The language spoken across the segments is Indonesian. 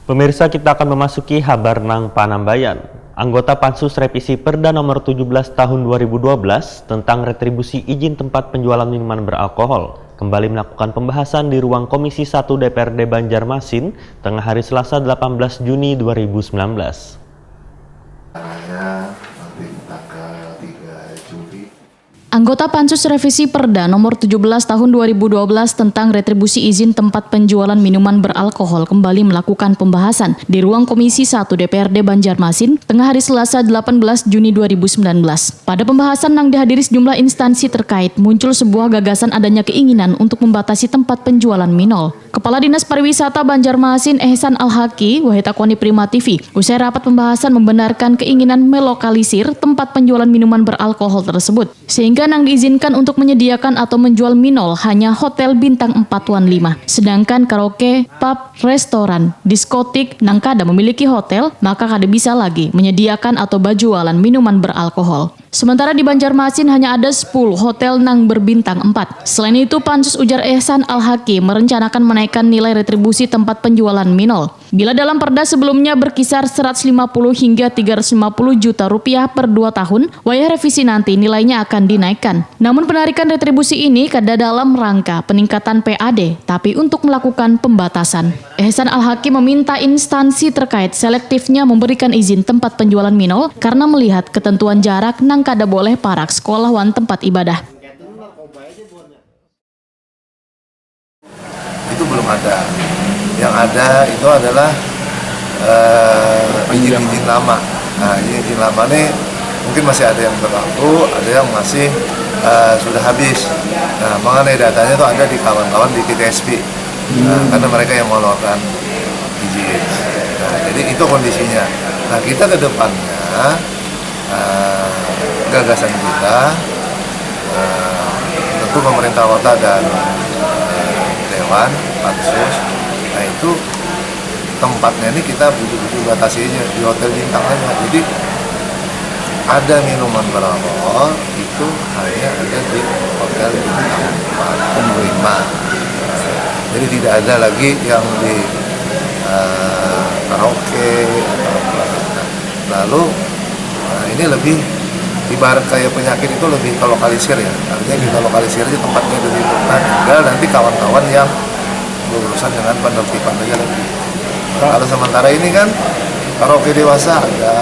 Pemirsa, kita akan memasuki Habar Nang Panambayan. Anggota Pansus Revisi Perda nomor 17 tahun 2012 tentang retribusi izin tempat penjualan minuman beralkohol kembali melakukan pembahasan di ruang Komisi 1 DPRD Banjarmasin tengah hari Selasa 18 Juni 2019. Anggota Pansus Revisi Perda nomor 17 tahun 2012 tentang retribusi izin tempat penjualan minuman beralkohol kembali melakukan pembahasan di ruang Komisi 1 DPRD Banjarmasin tengah hari Selasa 18 Juni 2019. Pada pembahasan yang dihadiri sejumlah instansi terkait, muncul sebuah gagasan adanya keinginan untuk membatasi tempat penjualan minol. Kepala Dinas Pariwisata Banjarmasin Ehsan Al-Haki, Wahitakwani Prima TV, usai rapat pembahasan membenarkan keinginan melokalisir tempat penjualan minuman beralkohol tersebut, sehingga yang diizinkan untuk menyediakan atau menjual minol hanya hotel bintang 4 Tuan 5. Sedangkan karaoke, pub, restoran, diskotik nang kada memiliki hotel, maka kada bisa lagi menyediakan atau berjualan minuman beralkohol. Sementara di Banjarmasin hanya ada 10 hotel nang berbintang 4. Selain itu, Pansus ujar Ehsan Al-Haki merencanakan menaikkan nilai retribusi tempat penjualan minol. Bila dalam perda sebelumnya berkisar 150 hingga 350 juta rupiah per 2 tahun, wayah revisi nanti nilainya akan dinaikkan. Namun penarikan retribusi ini kada dalam rangka peningkatan PAD, tapi untuk melakukan pembatasan. Ehsan Al-Haki meminta instansi terkait selektifnya memberikan izin tempat penjualan minol karena melihat ketentuan jarak nang kada boleh parak sekolah wan tempat ibadah. Itu belum ada. Yang ada itu adalah izin-izin lama. Nah, izin lama ini mungkin masih ada yang berlaku, ada yang masih sudah habis. Nah, mengenai datanya itu ada di kawan-kawan di KTSP. Nah, karena mereka yang mengeluarkan izin. Nah, jadi itu kondisinya. Nah, kita ke depannya gagasan kita tentu pemerintah kota dan dewan pansus. Nah, itu tempatnya ini kita butuh batasinya di hotel bintang aja. Jadi ada minuman beralkohol itu hanya ada di hotel bintang 5. Jadi tidak ada lagi yang di karaoke atau apa. Lalu ini lebih ibarat kayak penyakit itu lebih ke lokalisir ya. Artinya kita lokalisir aja tempatnya dulu. Nah, tinggal nanti kawan-kawan yang berurusan dengan penertiban aja lagi. Kalau sementara ini kan karaoke dewasa ada.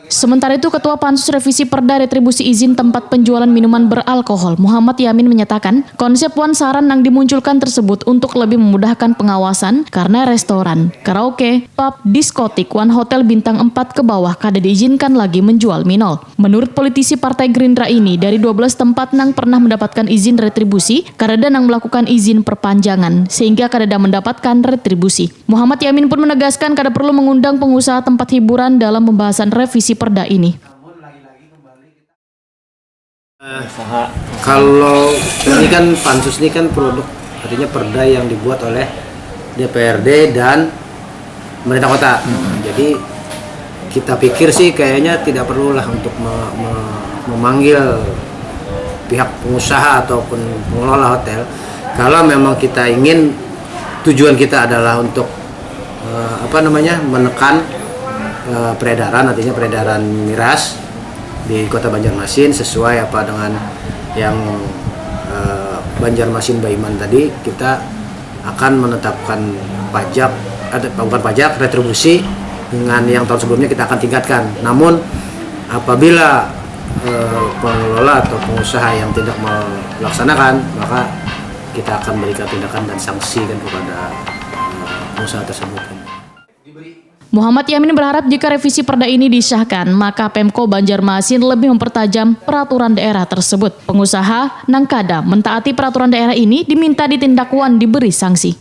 Sementara itu, Ketua Pansus Revisi Perda Retribusi Izin Tempat Penjualan Minuman Beralkohol, Muhammad Yamin menyatakan, konsep wan saran yang dimunculkan tersebut untuk lebih memudahkan pengawasan karena restoran, karaoke, pub, diskotik, wan hotel bintang 4 ke bawah kada diizinkan lagi menjual minol. Menurut politisi Partai Gerindra ini, dari 12 tempat nang pernah mendapatkan izin retribusi, kada nang melakukan izin perpanjangan, sehingga kada mendapatkan retribusi. Muhammad Yamin pun menegaskan kada perlu mengundang pengusaha tempat hiburan dalam pembahasan revisi perda ini. Kalau ini kan pansus ini kan produk, artinya perda yang dibuat oleh DPRD dan pemerintah kota. Jadi kita pikir sih kayaknya tidak perlulah untuk memanggil pihak pengusaha ataupun pengelola hotel. Kalau memang kita ingin, tujuan kita adalah untuk menekan peredaran, artinya peredaran miras di Kota Banjarmasin sesuai apa dengan yang Banjarmasin Baiman tadi. Kita akan menetapkan pajak, bukan pajak, retribusi dengan yang tahun sebelumnya kita akan tingkatkan. Namun apabila pengelola atau pengusaha yang tidak melaksanakan, maka kita akan berikan tindakan dan sanksi kan kepada pengusaha tersebut. Muhammad Yamin berharap jika revisi perda ini disahkan, maka Pemko Banjarmasin lebih mempertajam peraturan daerah tersebut. Pengusaha nang kada mentaati peraturan daerah ini diminta ditindakwan diberi sanksi.